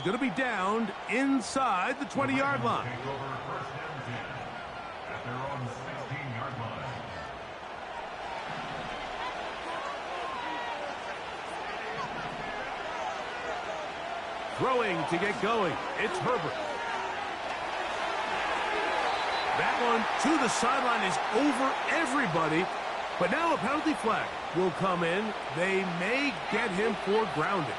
going to be downed inside the 20-yard line. Throwing to get going. It's Herbert. That one to the sideline is over everybody. But now a penalty flag will come in. They may get him for grounding.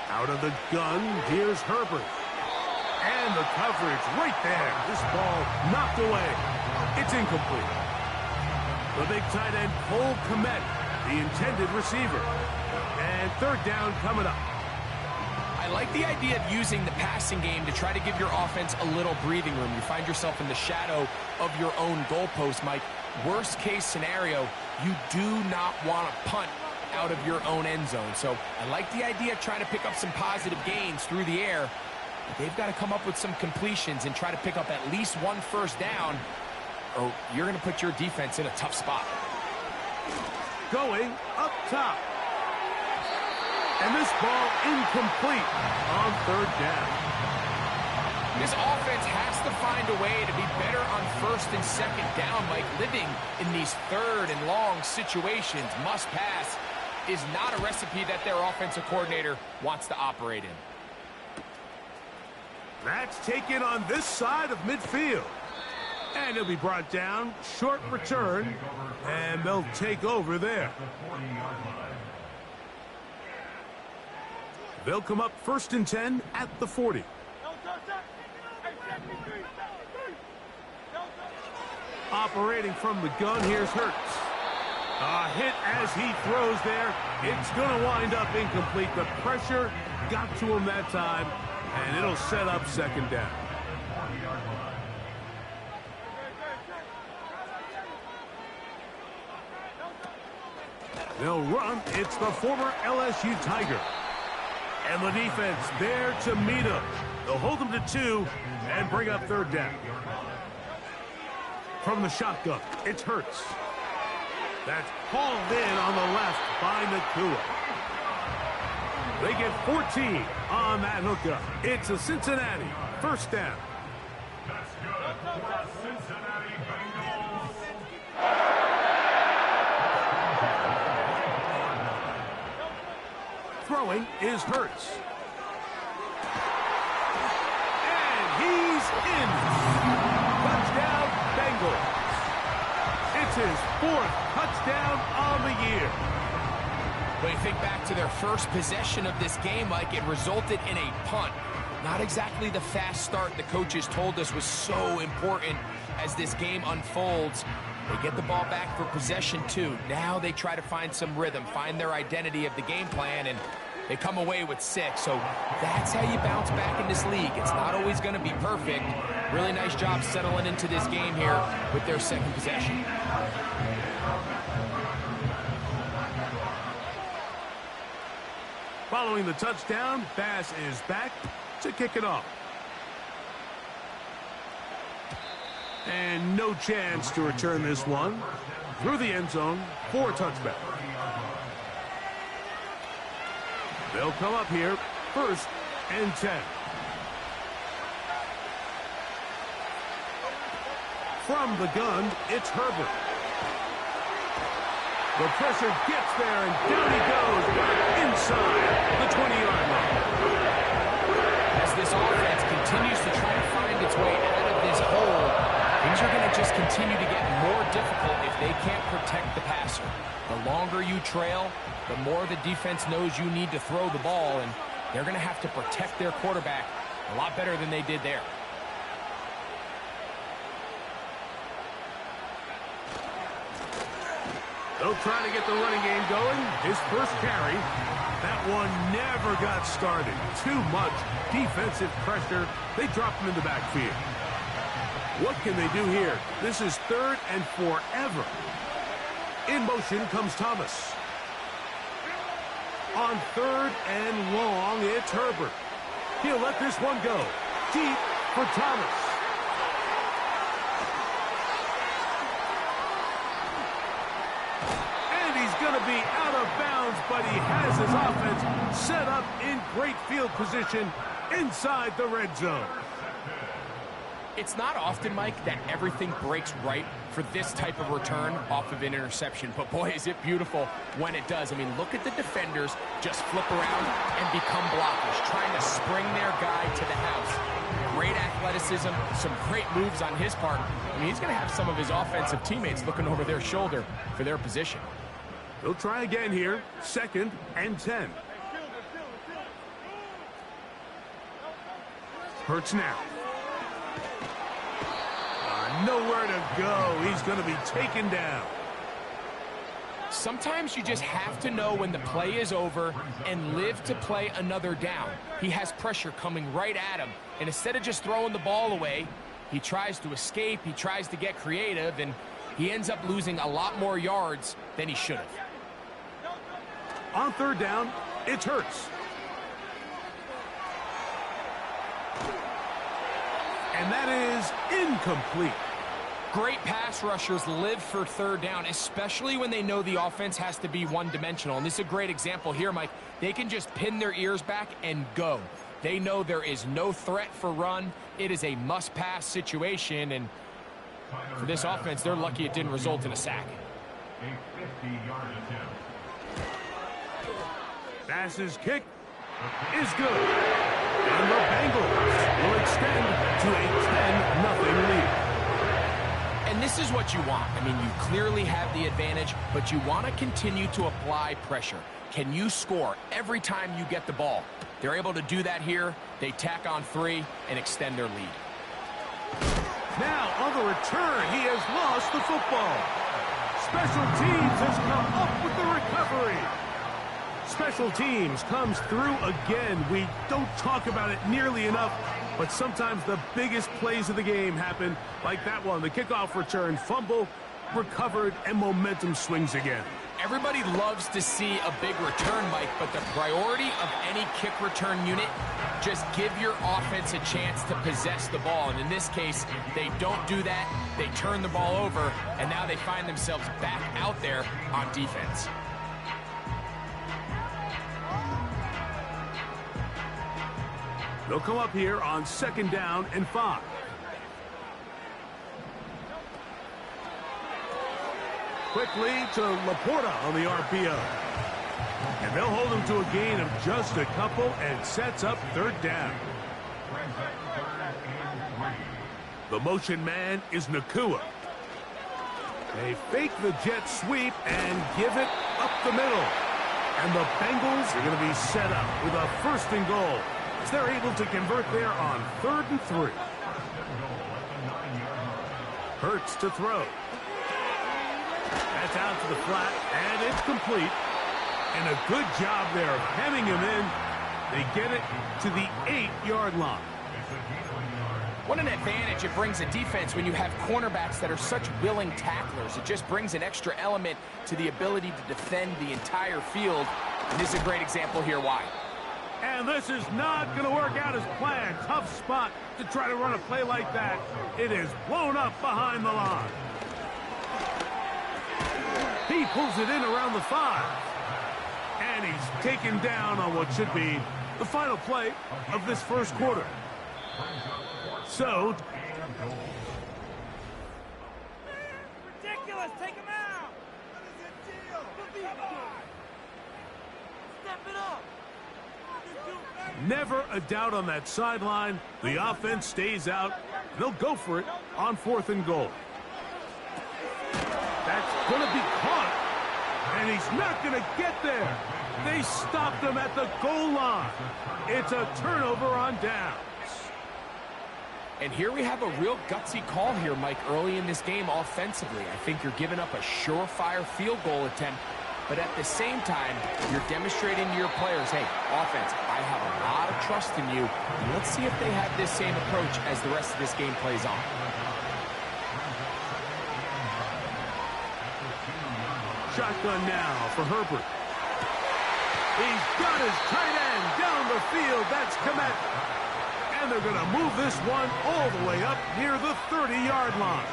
Out of the gun, here's Herbert. And the coverage right there. This ball knocked away. It's incomplete. The big tight end, Cole Kmet, the intended receiver. And third down coming up. I like the idea of using the passing game to try to give your offense a little breathing room. You find yourself in the shadow of your own goalpost, Mike. Worst case scenario, you do not want to punt out of your own end zone. So I like the idea of trying to pick up some positive gains through the air. But they've got to come up with some completions and try to pick up at least one first down, or you're going to put your defense in a tough spot. Going up top. And this ball incomplete on third down. This offense has to find a way to be better on first and second down, Mike. Living in these third and long situations, must pass, is not a recipe that their offensive coordinator wants to operate in. That's taken on this side of midfield. And he'll be brought down, short return, and they'll take over there. They'll come up 1st and 10 at the 40. Operating from the gun, here's Hurts. A hit as he throws there. It's going to wind up incomplete. The pressure got to him that time, and it'll set up second down. They'll run. It's the former LSU Tiger. And the defense there to meet him. They'll hold him to 2 and bring up third down. From the shotgun, it's Hurts. That's hauled in on the left by Nakua. They get 14 on that hookup. It's a Cincinnati first down. That's good for the Cincinnati Bengals. Throwing is Hurts. And he's in. Touchdown, Bengals. It's his 4th touchdown on the year. When you think back to their first possession of this game, Mike, it resulted in a punt. Not exactly the fast start the coaches told us was so important as this game unfolds. They get the ball back for possession 2. Now they try to find some rhythm, find their identity of the game plan, and they come away with 6. So that's how you bounce back in this league. It's not always going to be perfect. Really nice job settling into this game here with their second possession. Following the touchdown, Bass is back to kick it off. And no chance to return this one through the end zone for a touchback. They'll come up here 1st and 10. From the gun, it's Herbert. The pressure gets there, and down he goes right inside the 20-yard line. As this offense continues to try to find its way out of this hole, things are going to just continue to get more difficult if they can't protect the passer. The longer you trail, the more the defense knows you need to throw the ball, and they're going to have to protect their quarterback a lot better than they did there. They'll try to get the running game going. His first carry. That one never got started. Too much defensive pressure. They drop him in the backfield. What can they do here? This is 3rd and forever. In motion comes Thomas. On 3rd and long, it's Herbert. He'll let this one go. Deep for Thomas. to be out of bounds, but he has his offense set up in great field position inside the red zone. It's not often, Mike, that everything breaks right for this type of return off of an interception. But boy, is it beautiful when it does. I mean, look at the defenders just flip around and become blockers, trying to spring their guy to the house. Great athleticism, some great moves on his part. I mean, he's going to have some of his offensive teammates looking over their shoulder for their position. He'll try again here, 2nd and 10. Hurts now. Nowhere to go. He's going to be taken down. Sometimes you just have to know when the play is over and live to play another down. He has pressure coming right at him, and instead of just throwing the ball away, he tries to escape, he tries to get creative, and he ends up losing a lot more yards than he should have. On 3rd down, it's Hurts. And that is incomplete. Great pass rushers live for 3rd down, especially when they know the offense has to be one-dimensional. And this is a great example here, Mike. They can just pin their ears back and go. They know there is no threat for run. It is a must-pass situation, and for this offense, they're lucky it didn't result in a sack. Pass's kick is good. And the Bengals will extend to a 10-0 lead. And this is what you want. I mean, you clearly have the advantage, but you want to continue to apply pressure. Can you score every time you get the ball? They're able to do that here. They tack on 3 and extend their lead. Now, on the return, he has lost the football. Special teams has come up with the recovery. Special teams comes through again. We don't talk about it nearly enough, but sometimes the biggest plays of the game happen like that one. The kickoff return, fumble, recovered, and momentum swings again. Everybody loves to see a big return, Mike, but the priority of any kick return unit, just give your offense a chance to possess the ball. And in this case, they don't do that. They turn the ball over, and now they find themselves back out there on defense. They'll come up here on 2nd down and 5. Quickly to Laporta on the RPO. And they'll hold him to a gain of just a couple and sets up 3rd down. The motion man is Nacua. They fake the jet sweep and give it up the middle. And the Bengals are going to be set up with a 1st and goal. They're able to convert there on 3rd and 3. Hurts to throw. That's out to the flat, and it's complete. And a good job there of hemming him in. They get it to the 8-yard line. What an advantage it brings a defense when you have cornerbacks that are such willing tacklers. It just brings an extra element to the ability to defend the entire field. And this is a great example here why. And this is not going to work out as planned. Tough spot to try to run a play like that. It is blown up behind the line. He pulls it in around the 5. And he's taken down on what should be the final play of this 1st quarter. So, ridiculous, take him out. What is the deal? Come on. Step it up. Never a doubt on that sideline. The offense stays out. They'll go for it on 4th and goal. That's going to be caught. And he's not going to get there. They stopped him at the goal line. It's a turnover on downs. And here we have a real gutsy call here, Mike, early in this game offensively. I think you're giving up a surefire field goal attempt. But at the same time, you're demonstrating to your players, hey, offense, I have a lot of trust in you. And let's see if they have this same approach as the rest of this game plays on. Shotgun now for Herbert. He's got his tight end down the field. That's Kmet. And they're going to move this one all the way up near the 30-yard line.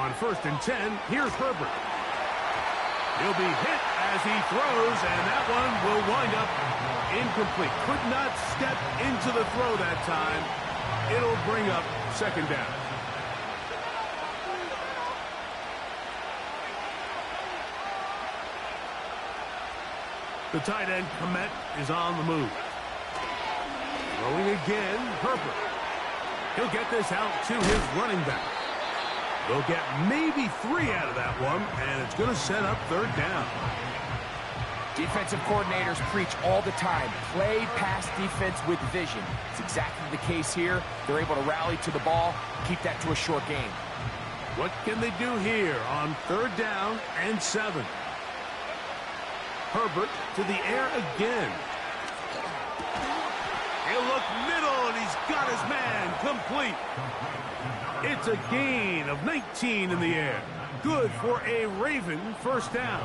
On 1st and 10, here's Herbert. He'll be hit as he throws, and that one will wind up incomplete. Could not step into the throw that time. It'll bring up 2nd down. The tight end, Komet, is on the move. Throwing again, Herbert. He'll get this out to his running back. They'll get maybe 3 out of that one, and it's going to set up 3rd down. Defensive coordinators preach all the time, play pass defense with vision. It's exactly the case here. They're able to rally to the ball, keep that to a short game. What can they do here on 3rd down and 7? Herbert to the air again. He'll look middle, and he's got his man complete. It's a gain of 19 in the air. Good for a Raven 1st down.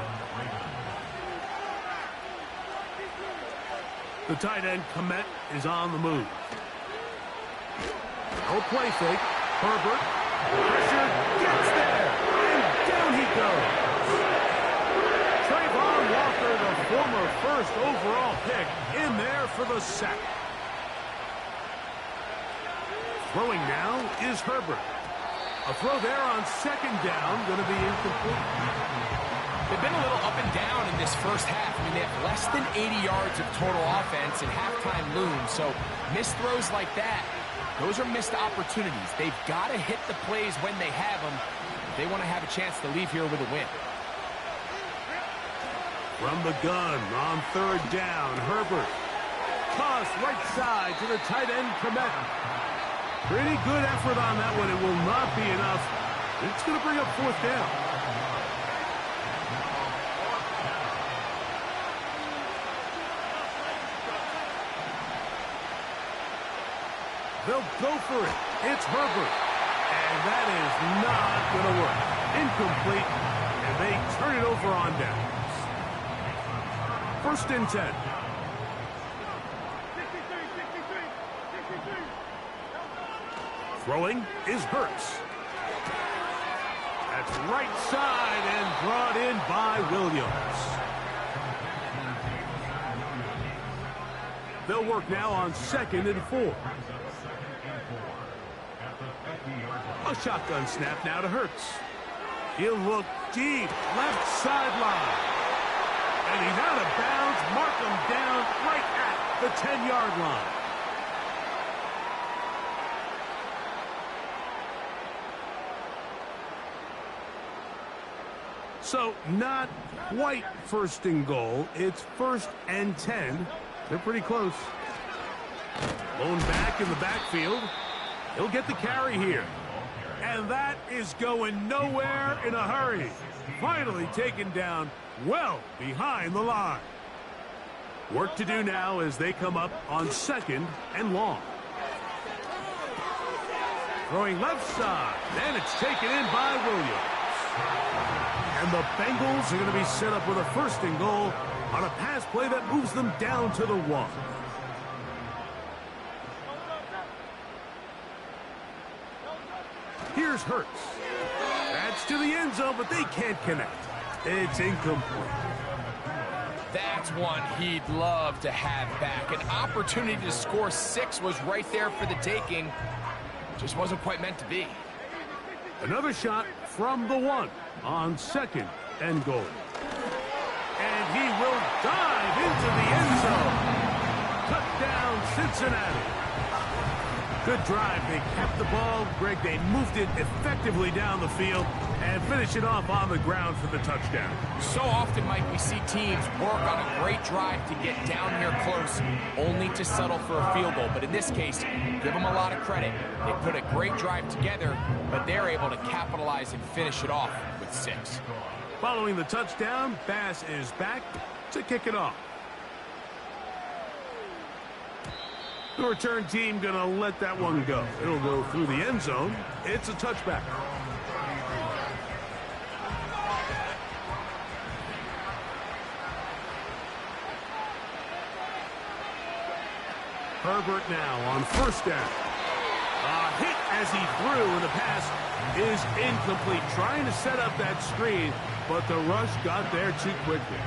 The tight end, Komet, is on the move. No play fake. Herbert, pressure, gets there, and down he goes. Trayvon Walker, the former 1st overall pick, in there for the sack. Throwing now is Herbert. A throw there on 2nd down, going to be incomplete. They've been a little up and down in this first half. I mean, they have less than 80 yards of total offense, and halftime looms. So missed throws like that, those are missed opportunities. They've got to hit the plays when they have them if they want to have a chance to leave here with a win. From the gun on 3rd down, Herbert. Toss right side to the tight end, Komet. Pretty good effort on that one. It will not be enough. It's going to bring up 4th down. They'll go for it. It's Herbert. And that is not going to work. Incomplete. And they turn it over on downs. 1st and 10. Throwing is Hurts. That's right side and brought in by Williams. They'll work now on 2nd and 4. A shotgun snap now to Hurts. He'll look deep, left sideline. And he's out of bounds. Mark him down right at the 10-yard line. So not quite 1st and goal. It's 1st and 10. They're pretty close. Blown back in the backfield. He'll get the carry here. And that is going nowhere in a hurry. Finally taken down well behind the line. Work to do now as they come up on 2nd and long. Throwing left side. And it's taken in by Williams. And the Bengals are going to be set up with a 1st and goal on a pass play that moves them down to the 1. Here's Hurts. That's to the end zone, but they can't connect. It's incomplete. That's one he'd love to have back. An opportunity to score 6 was right there for the taking. Just wasn't quite meant to be. Another shot from the 1 on 2nd and goal. And he will dive into the end zone. Touchdown, Cincinnati. Good drive. They kept the ball. Greg, they moved it effectively down the field and finish it off on the ground for the touchdown. So often, Mike, we see teams work on a great drive to get down here close, only to settle for a field goal. But in this case, give them a lot of credit. They put a great drive together, but they're able to capitalize and finish it off with 6. Following the touchdown, Bass is back to kick it off. The return team going to let that one go. It'll go through the end zone. It's a touchback. Herbert now on 1st down. Hit as he threw, and the pass is incomplete. Trying to set up that screen, but the rush got there too quickly.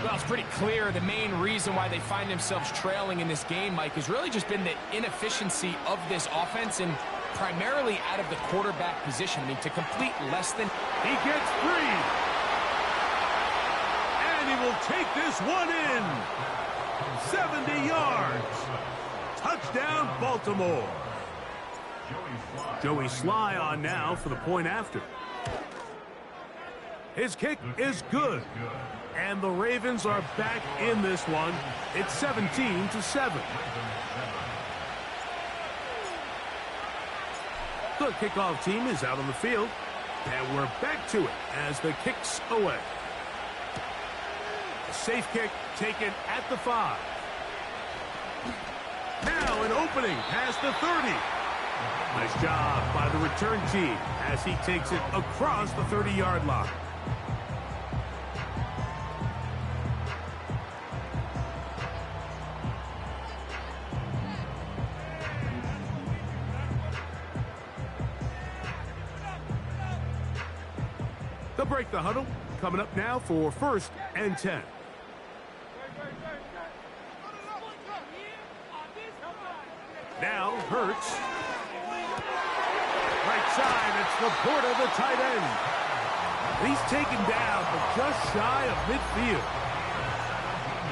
Well, it's pretty clear the main reason why they find themselves trailing in this game, Mike, has really just been the inefficiency of this offense and primarily out of the quarterback position. I mean, to complete less than... He gets free. And he will take this one in. 70 yards. Touchdown, Baltimore. Joey Sly on now for the point after. His kick is good. And the Ravens are back in this one. It's 17-7. The kickoff team is out on the field. And we're back to it as the kick's away. A safe kick taken at the 5. Now an opening past the 30. Nice job by the return team as he takes it across the 30-yard line. They'll break the huddle. Coming up now for 1st and 10. Now Hurts. Right side, it's Laporta, the tight end. He's taken down, but just shy of midfield.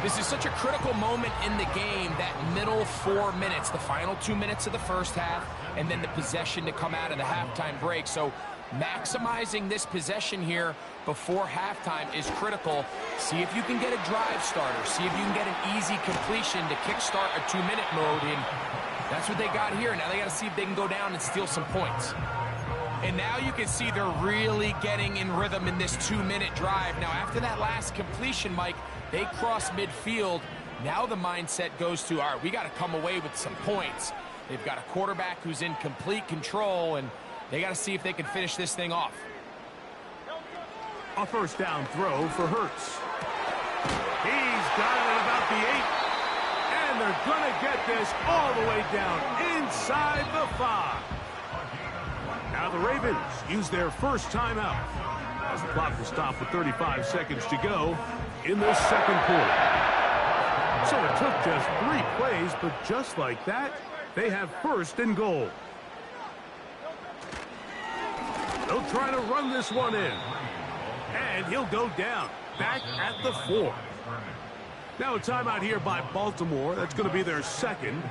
This is such a critical moment in the game, that middle 4 minutes, the final 2 minutes of the first half, and then the possession to come out of the halftime break. So maximizing this possession here before halftime is critical. See if you can get a drive starter. See if you can get an easy completion to kickstart a 2-minute mode. And that's what they got here. Now they got to see if they can go down and steal some points. And now you can see they're really getting in rhythm in this 2-minute drive. Now after that last completion, Mike, they cross midfield. Now the mindset goes to, all right, we got to come away with some points. They've got a quarterback who's in complete control, and they got to see if they can finish this thing off. A first down throw for Hurts. He's got it at about the 8. And they're going to get this all the way down inside the 5. Now the Ravens use their first timeout as the clock will stop with 35 seconds to go in the second quarter. So it took just 3 plays, but just like that, they have 1st and goal. They'll try to run this one in. And he'll go down, back at the 4. Now a timeout here by Baltimore. That's going to be their second,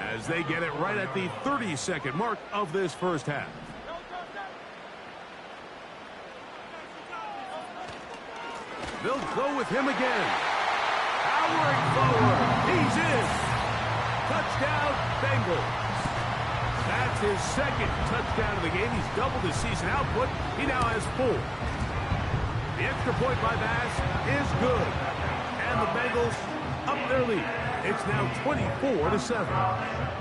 as they get it right at the 30-second mark of this first half. They'll go with him again. Powering forward. He's in. Touchdown, Bengals. That's his second touchdown of the game. He's doubled his season output. He now has 4. The extra point by Bass is good. And the Bengals up their lead. It's now 24-7.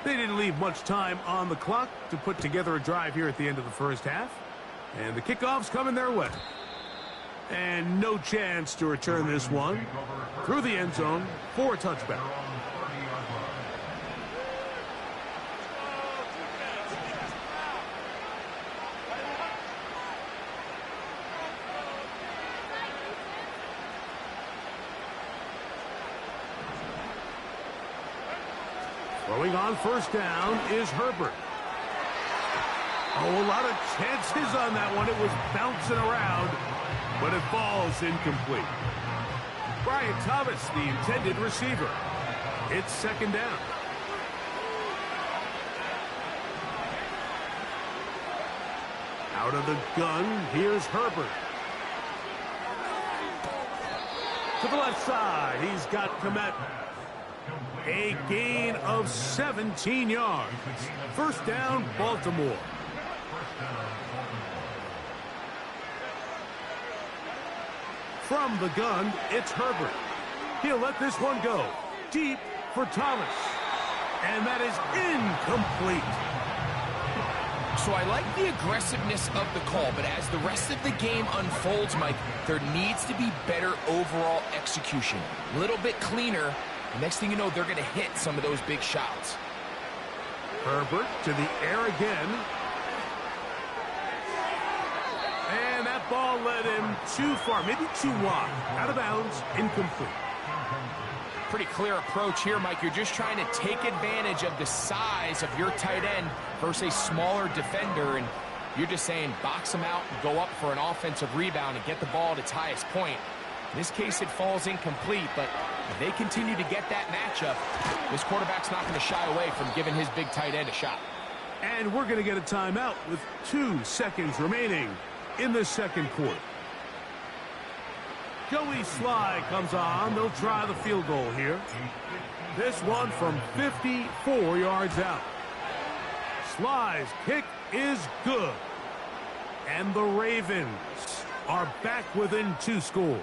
They didn't leave much time on the clock to put together a drive here at the end of the first half. And the kickoff's coming their way. And no chance to return this one through the end zone for a touchback. Throwing on first down is Herbert. Oh, a lot of chances on that one. It was bouncing around, but it falls incomplete. Brian Thomas, the intended receiver. It's second down. Out of the gun, here's Herbert. To the left side, he's got Kmet. A gain of 17 yards. First down, Baltimore. From the gun, it's Herbert. He'll let this one go. Deep for Thomas. And that is incomplete. So I like the aggressiveness of the call, but as the rest of the game unfolds, Mike, there needs to be better overall execution. A little bit cleaner. The next thing you know, they're going to hit some of those big shots. Herbert to the air again. And that ball led him too far, maybe too wide. Out of bounds, incomplete. Pretty clear approach here, Mike. You're just trying to take advantage of the size of your tight end versus a smaller defender, and you're just saying box him out and go up for an offensive rebound and get the ball at its highest point. In this case, it falls incomplete, but if they continue to get that matchup, this quarterback's not going to shy away from giving his big tight end a shot. And we're going to get a timeout with 2 seconds remaining in the second quarter. Joey Sly comes on. They'll try the field goal here. This one from 54 yards out. Sly's kick is good. And the Ravens are back within 2 scores.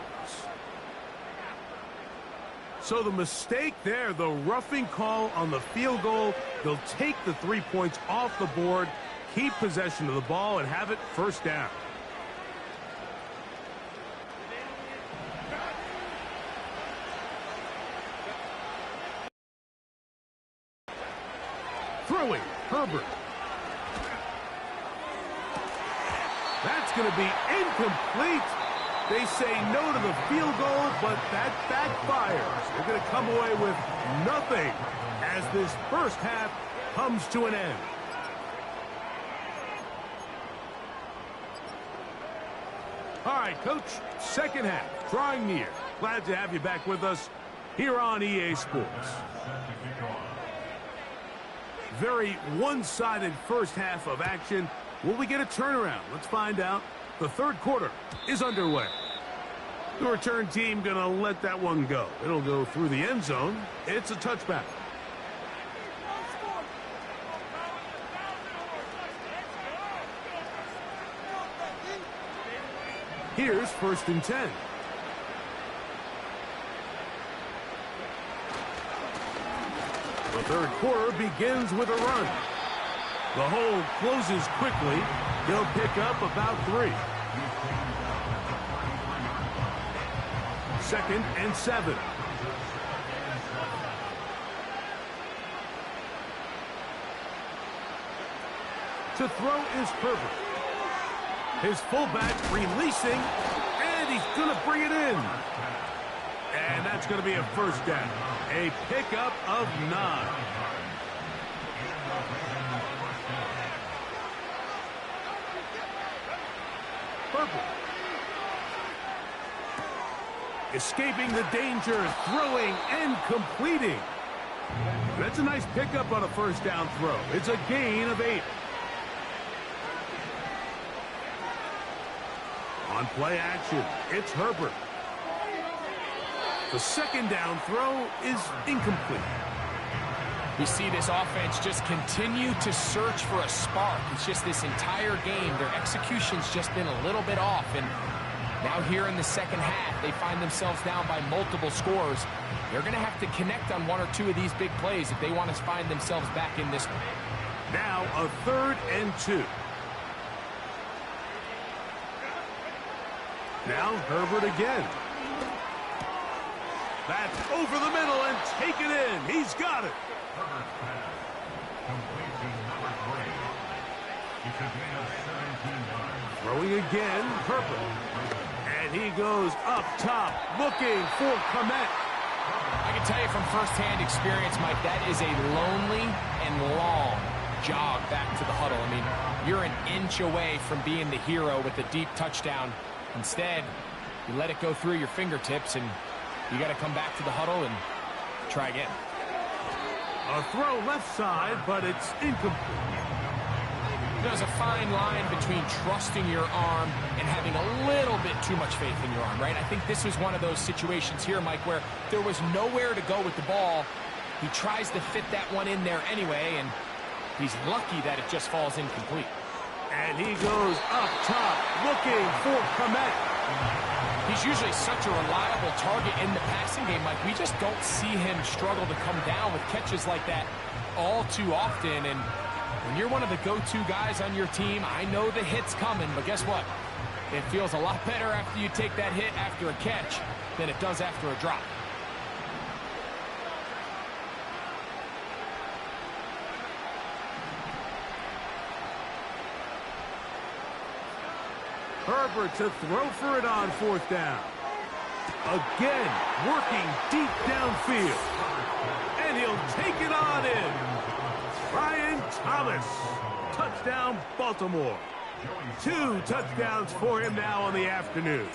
So the mistake there, the roughing call on the field goal, they'll take the 3 points off the board, keep possession of the ball, and have it first down. Throwing, Herbert. That's going to be incomplete. They say no to the field goal, but that backfires. They're going to come away with nothing as this first half comes to an end. All right, Coach, second half, drawing near. Glad to have you back with us here on EA Sports. Very one-sided first half of action. Will we get a turnaround? Let's find out. The third quarter is underway. The return team going to let that one go. It'll go through the end zone. It's a touchback. Here's 1st and 10. The third quarter begins with a run. The hole closes quickly. They'll pick up about 3. 2nd and 7. To throw is Herbert. His fullback releasing, and he's going to bring it in. And that's going to be a first down. A pickup of 9. Herbert. Escaping the danger, throwing and completing. That's a nice pickup on a first down throw. It's a gain of 8. On play action, it's Herbert. The second down throw is incomplete. We see this offense just continue to search for a spark. It's just this entire game, their execution's just been a little bit off. And now here in the second half, they find themselves down by multiple scores. They're going to have to connect on 1 or 2 of these big plays if they want to find themselves back in this one. Now a 3rd and 2. Now Herbert again. That's over the middle and take it in. He's got it. Throwing again, Herbert. And he goes up top, looking for Kmet. I can tell you from firsthand experience, Mike, that is a lonely and long jog back to the huddle. I mean, you're an inch away from being the hero with a deep touchdown. Instead, you let it go through your fingertips, and you got to come back to the huddle and try again. A throw left side, but it's incomplete. There's a fine line between trusting your arm and having a little bit too much faith in your arm, right? I think this was one of those situations here, Mike, where there was nowhere to go with the ball. He tries to fit that one in there anyway, and he's lucky that it just falls incomplete. And he goes up top, looking for Kmet. He's usually such a reliable target in the passing game, Mike. We just don't see him struggle to come down with catches like that all too often. And When you're one of the go-to guys on your team, I know the hit's coming, but guess what? It feels a lot better after you take that hit after a catch than it does after a drop. Herbert to throw for it on 4th down. Again, working deep downfield. And he'll take it on in. Brian Thomas. Touchdown, Baltimore. 2 touchdowns for him now on the afternoon.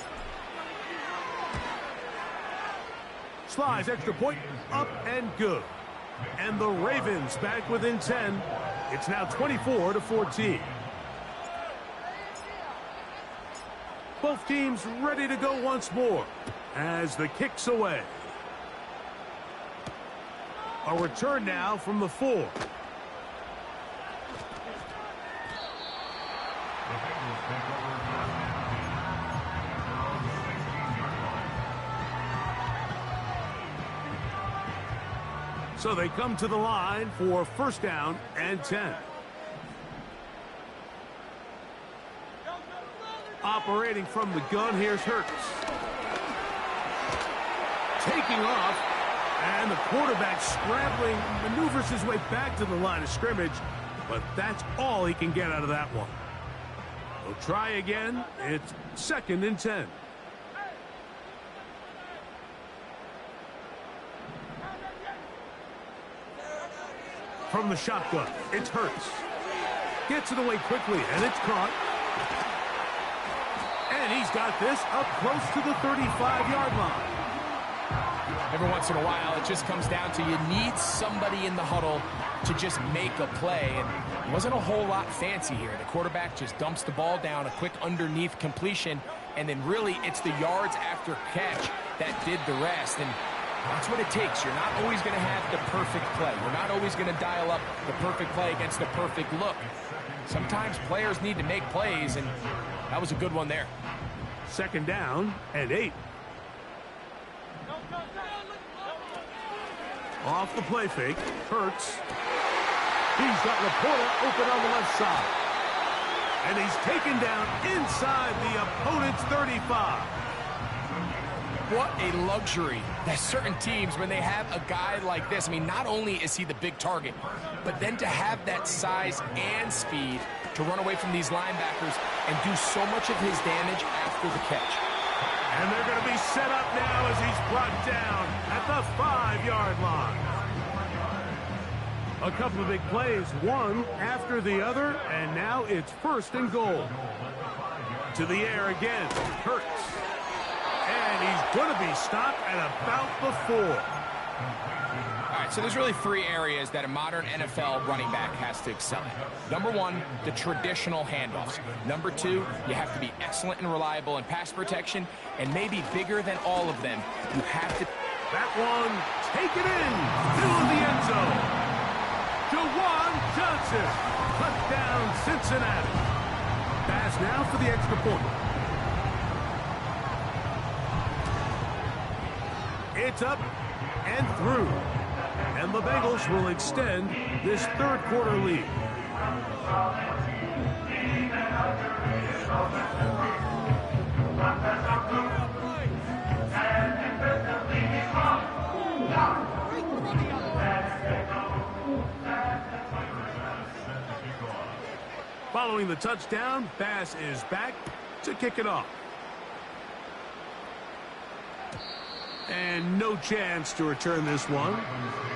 Slides extra point, up and good. And the Ravens back within 10. It's now 24-14. Both teams ready to go once more as the kick's away. A return now from the 4. So they come to the line for 1st down and 10. Operating from the gun, here's Hurts. Taking off, and the quarterback scrambling, maneuvers his way back to the line of scrimmage, but that's all he can get out of that one. He'll try again. It's 2nd and 10. From the shotgun, it's Hurts. Gets it away quickly, and it's caught. And he's got this up close to the 35-yard line. Every once in a while, it just comes down to you need somebody in the huddle to just make a play. And it wasn't a whole lot fancy here. The quarterback just dumps the ball down, a quick underneath completion, and then really it's the yards after catch that did the rest. And that's what it takes. You're not always going to have the perfect play. You're not always going to dial up the perfect play against the perfect look. Sometimes players need to make plays, and that was a good one there. 2nd down and 8. Off the play fake, Hurts. He's got Laporta open on the left side. And he's taken down inside the opponent's 35. What a luxury that certain teams, when they have a guy like this, I mean, not only is he the big target, but then to have that size and speed to run away from these linebackers and do so much of his damage after the catch. And they're going to be set up now as he's brought down at the 5-yard line. A couple of big plays, one after the other, and now it's 1st and goal. To the air again, Hurts. And he's going to be stopped at about the 4. All right, so there's really 3 areas that a modern NFL running back has to excel at. Number 1, the traditional handoffs. Number 2, you have to be excellent and reliable in pass protection. And maybe bigger than all of them, you have to... That one, take it in, middle of the end zone. Jawan Johnson, touchdown Cincinnati. Pass now for the extra point. It's up and through. And the Bengals will extend this 3rd quarter lead. Following the touchdown, Bass is back to kick it off. And no chance to return this one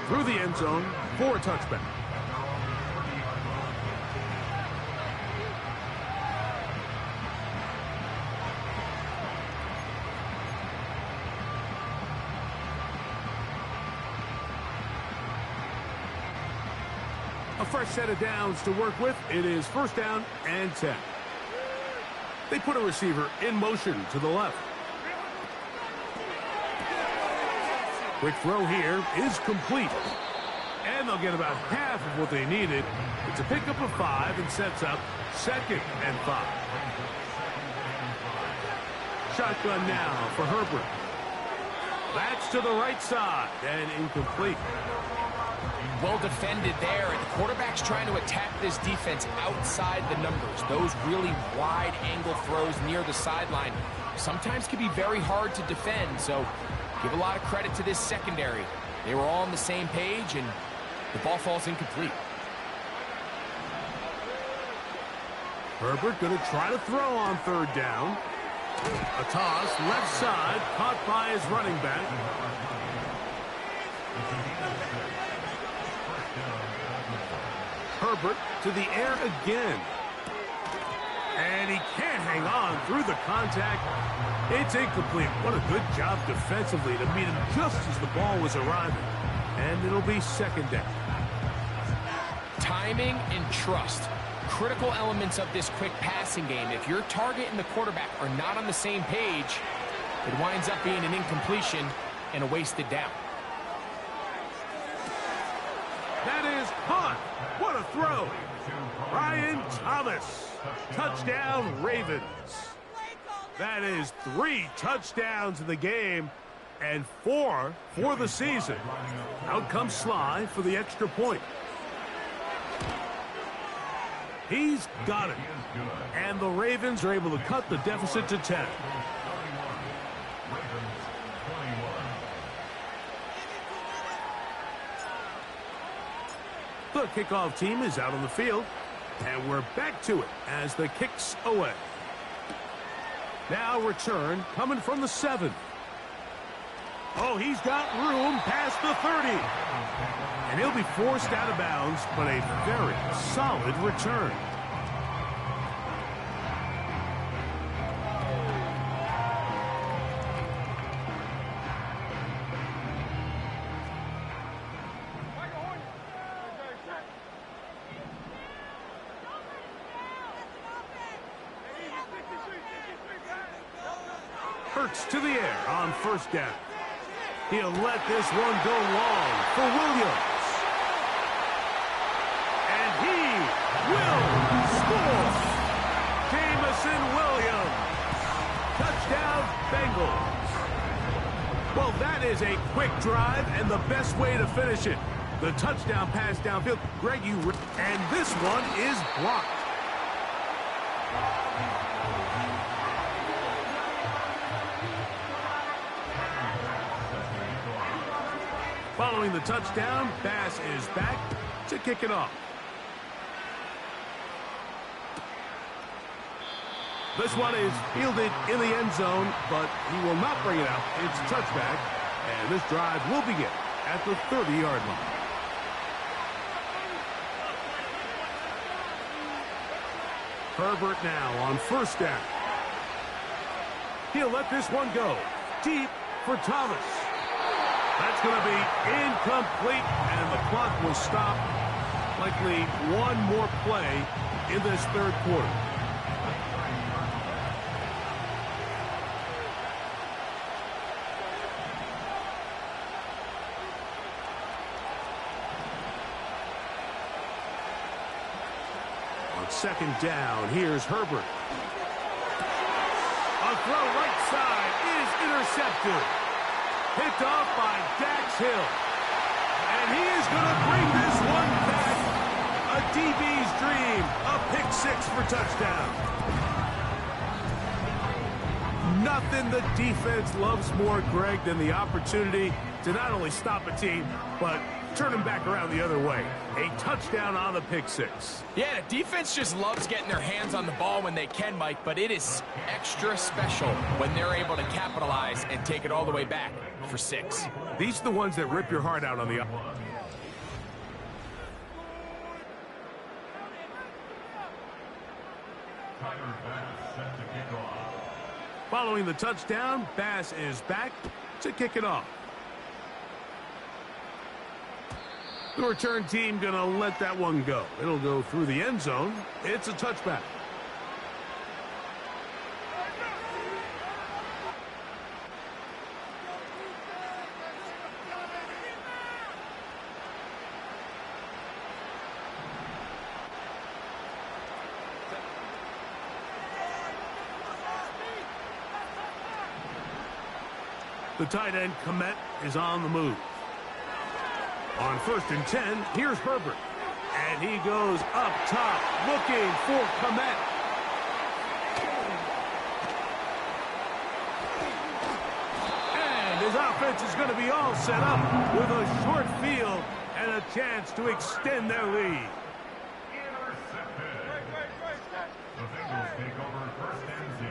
through the end zone for a touchback. A fresh set of downs to work with. It is 1st down and 10. They put a receiver in motion to the left. Quick throw here is complete. And they'll get about half of what they needed. It's a pickup of 5 and sets up 2nd and 5. Shotgun now for Herbert. That's to the right side and incomplete. Well defended there, and the quarterback's trying to attack this defense outside the numbers. Those really wide angle throws near the sideline sometimes can be very hard to defend, so give a lot of credit to this secondary. They were all on the same page, and the ball falls incomplete. Herbert going to try to throw on third down. A toss, left side, caught by his running back. Herbert to the air again. And he can't hang on through the contact. It's incomplete. What a good job defensively to meet him just as the ball was arriving. And it'll be second down. Timing and trust. Critical elements of this quick passing game. If your target and the quarterback are not on the same page, it winds up being an incompletion and a wasted down. That is caught. What a throw. Brian Thomas. Touchdown, Ravens. That is 3 touchdowns in the game and 4 for the season. Out comes Sly for the extra point. He's got it. And the Ravens are able to cut the deficit to 10. The kickoff team is out on the field. And we're back to it as the kick's away. Now return coming from the 7. Oh, he's got room past the 30. And he'll be forced out of bounds, but a very solid return. Hurts to the air on first down. He'll let this one go long for Williams. And he will score. Jameson Williams. Touchdown, Bengals. Well, that is a quick drive and the best way to finish it. The touchdown pass downfield. Greg, and this one is blocked. Following the touchdown, Bass is back to kick it off. This one is fielded in the end zone, but he will not bring it out. It's a touchback, and this drive will begin at the 30-yard line. Herbert now on first down. He'll let this one go deep for Thomas. That's going to be incomplete, and the clock will stop. Likely one more play in this third quarter. On second down, here's Herbert. A throw right side is intercepted. Picked off by Dax Hill. And he is going to bring this one back. A DB's dream. A pick 6 for touchdown. Nothing the defense loves more, Greg, than the opportunity to not only stop a team, but turn them back around the other way. A touchdown on the pick 6. Yeah, the defense just loves getting their hands on the ball when they can, Mike, but it is extra special when they're able to capitalize and take it all the way back for 6. These are the ones that rip your heart out on the... Following the touchdown, Bass is back to kick it off. The return team going to let that one go. It'll go through the end zone. It's a touchback. The tight end, Komet, is on the move. On 1st and 10, here's Herbert. And he goes up top, looking for Kmet. And his offense is going to be all set up with a short field and a chance to extend their lead. The Bengals take over 1st and 10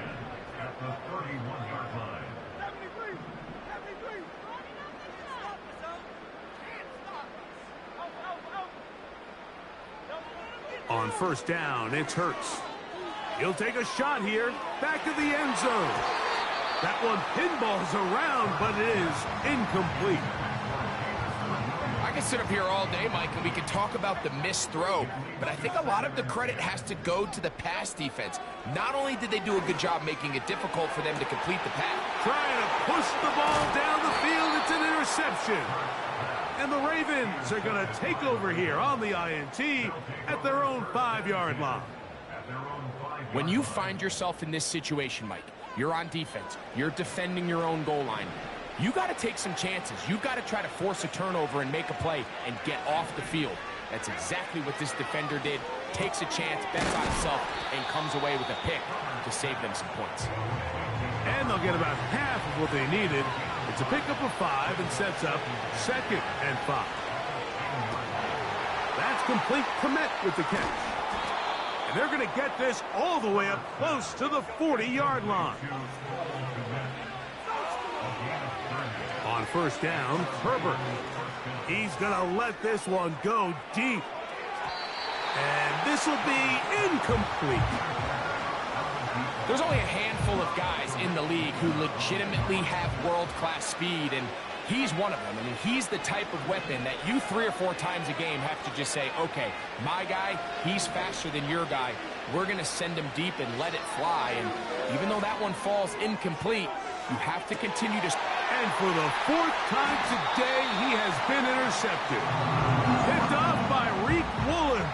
at the 31-yard line. 73! 73! Stop us, out! Can't stop us! On 1st down, it's Hurts. He'll take a shot here, back of the end zone. That one pinballs around, but it is incomplete. I can sit up here all day, Mike, and we can talk about the missed throw, but I think a lot of the credit has to go to the pass defense. Not only did they do a good job making it difficult for them to complete the pass. Trying to push the ball down the field. It's an interception. And the Ravens are going to take over here on the INT at their own 5-yard line. When you find yourself in this situation, Mike, you're on defense, you're defending your own goal line, you got to take some chances. You got to try to force a turnover and make a play and get off the field. That's exactly what this defender did. Takes a chance, bets on himself, and comes away with a pick to save them some points. And they'll get about half of what they needed. It's a pickup of 5 and sets up 2nd and 5. That's complete. Kmet with the catch. And they're going to get this all the way up close to the 40-yard line. On 1st down, Herbert. He's going to let this one go deep. And this will be incomplete. There's only a handful of guys in the league who legitimately have world-class speed, and he's one of them. I mean, he's the type of weapon that you 3 or 4 times a game have to just say, okay, my guy, he's faster than your guy. We're going to send him deep and let it fly. And even though that one falls incomplete, you have to continue to... And for the 4th time today, he has been intercepted. Picked off by Reek Woolen.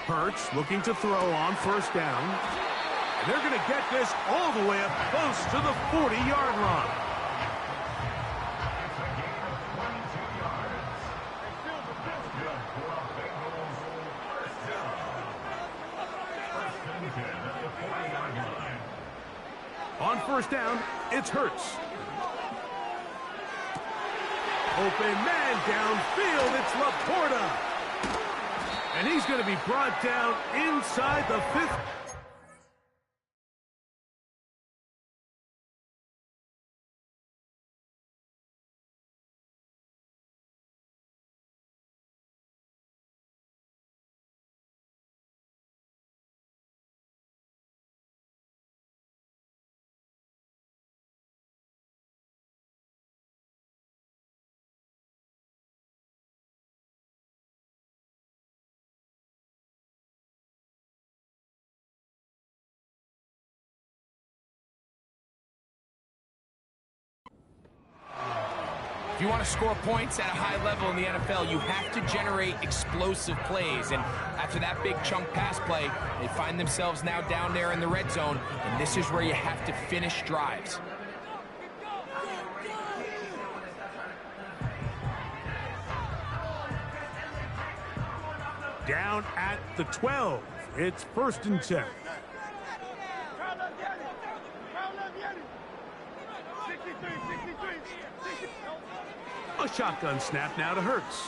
Hurts looking to throw on 1st down. And they're going to get this all the way up close to the 40-yard line. On 1st down, it's Hurts. Open man downfield, it's Laporta. And he's going to be brought down inside the 5th. If you want to score points at a high level in the NFL, you have to generate explosive plays. And after that big chunk pass play, they find themselves now down there in the red zone. And this is where you have to finish drives. Down at the 12. It's 1st and 10. A shotgun snap now to Hurts.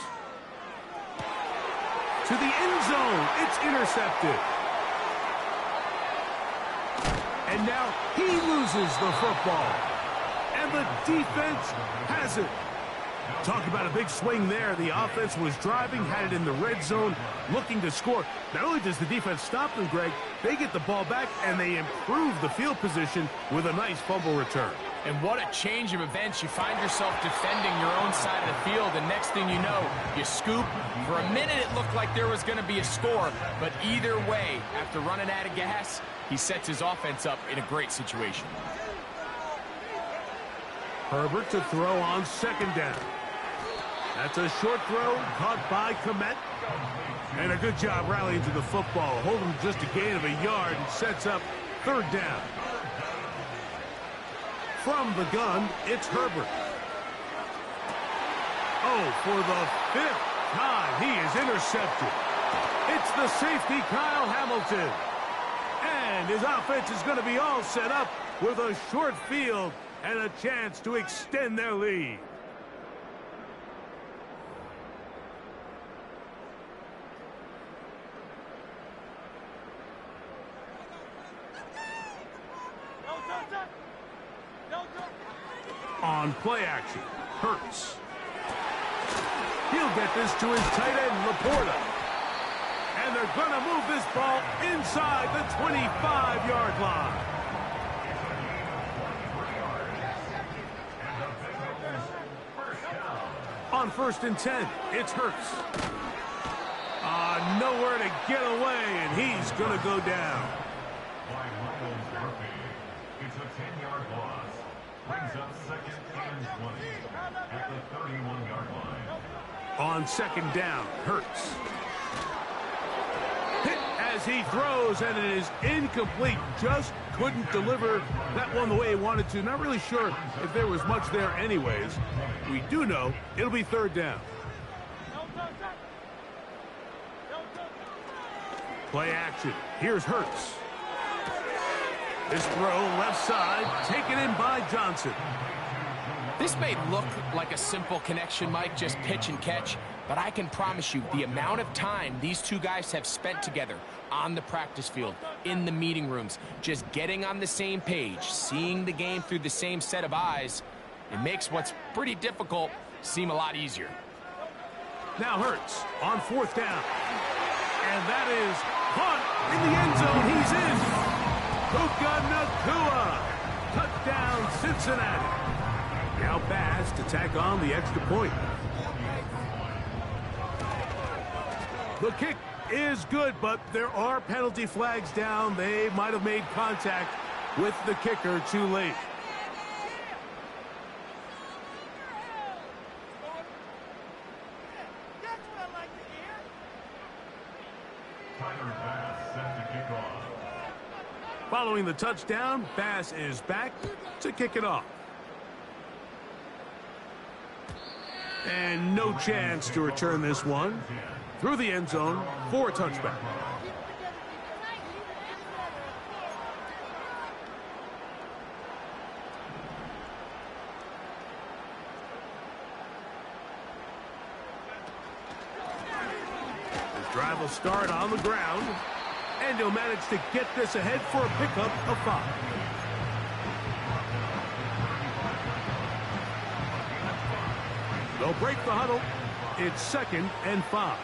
To the end zone. It's intercepted. And now he loses the football. And the defense has it. Talk about a big swing there. The offense was driving, had it in the red zone, looking to score. Not only does the defense stop them, Greg, they get the ball back and they improve the field position with a nice fumble return. And what a change of events. You find yourself defending your own side of the field, and next thing you know, you scoop. For a minute, it looked like there was going to be a score, but either way, after running out of gas, he sets his offense up in a great situation. Herbert to throw on 2nd down. That's a short throw caught by Kmet. And a good job rallying to the football. Holding just a gain of a yard and sets up third down. From the gun, it's Herbert. Oh, for the 5th time, he is intercepted. It's the safety, Kyle Hamilton. And his offense is going to be all set up with a short field and a chance to extend their lead. On play action, Hurts. He'll get this to his tight end, Laporta. And they're going to move this ball inside the 25-yard line. On 1st and 10, it's Hurts. Nowhere to get away, and he's going to go down. It's a 10-yard loss. Brings up 2nd and 20 at the 31-yard line. On 2nd down, Hurts. Hit as he throws, and it is incomplete. Just couldn't deliver that one the way he wanted to. Not really sure if there was much there anyways. We do know it'll be 3rd down. Play action. Here's Hurts. This throw left side, taken in by Johnson. This may look like a simple connection, Mike, just pitch and catch, but I can promise you the amount of time these two guys have spent together on the practice field, in the meeting rooms, just getting on the same page, seeing the game through the same set of eyes, it makes what's pretty difficult seem a lot easier. Now Hurts on 4th down. And that is punt in the end zone. He's in. Puka Nacua. Touchdown, Cincinnati. Now Bass to tack on the extra point. The kick is good, but there are penalty flags down. They might have made contact with the kicker too late. Following the touchdown, Bass is back to kick it off. And no chance to return this one through the end zone for a touchback. His drive will start on the ground. And he'll manage to get this ahead for a pickup of 5. They'll break the huddle. It's 2nd and 5.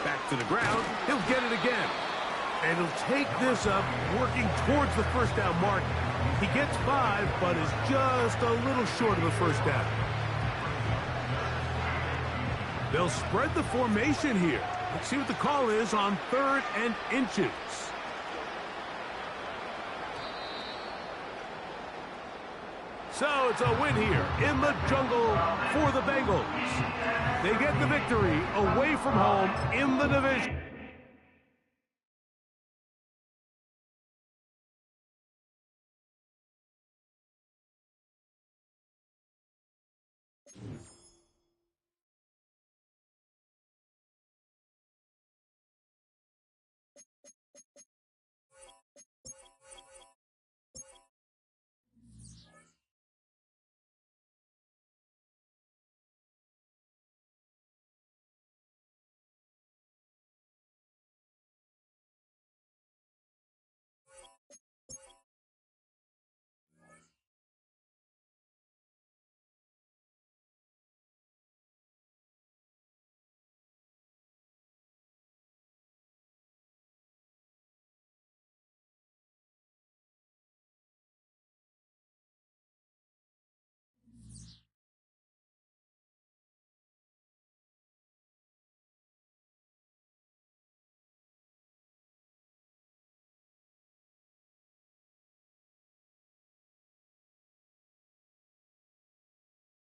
Back to the ground. He'll get it again. And he'll take this up, working towards the 1st down mark. He gets 5, but is just a little short of the 1st down. They'll spread the formation here. Let's see what the call is on 3rd and inches. So it's a win here in the jungle for the Bengals. They get the victory away from home in the division.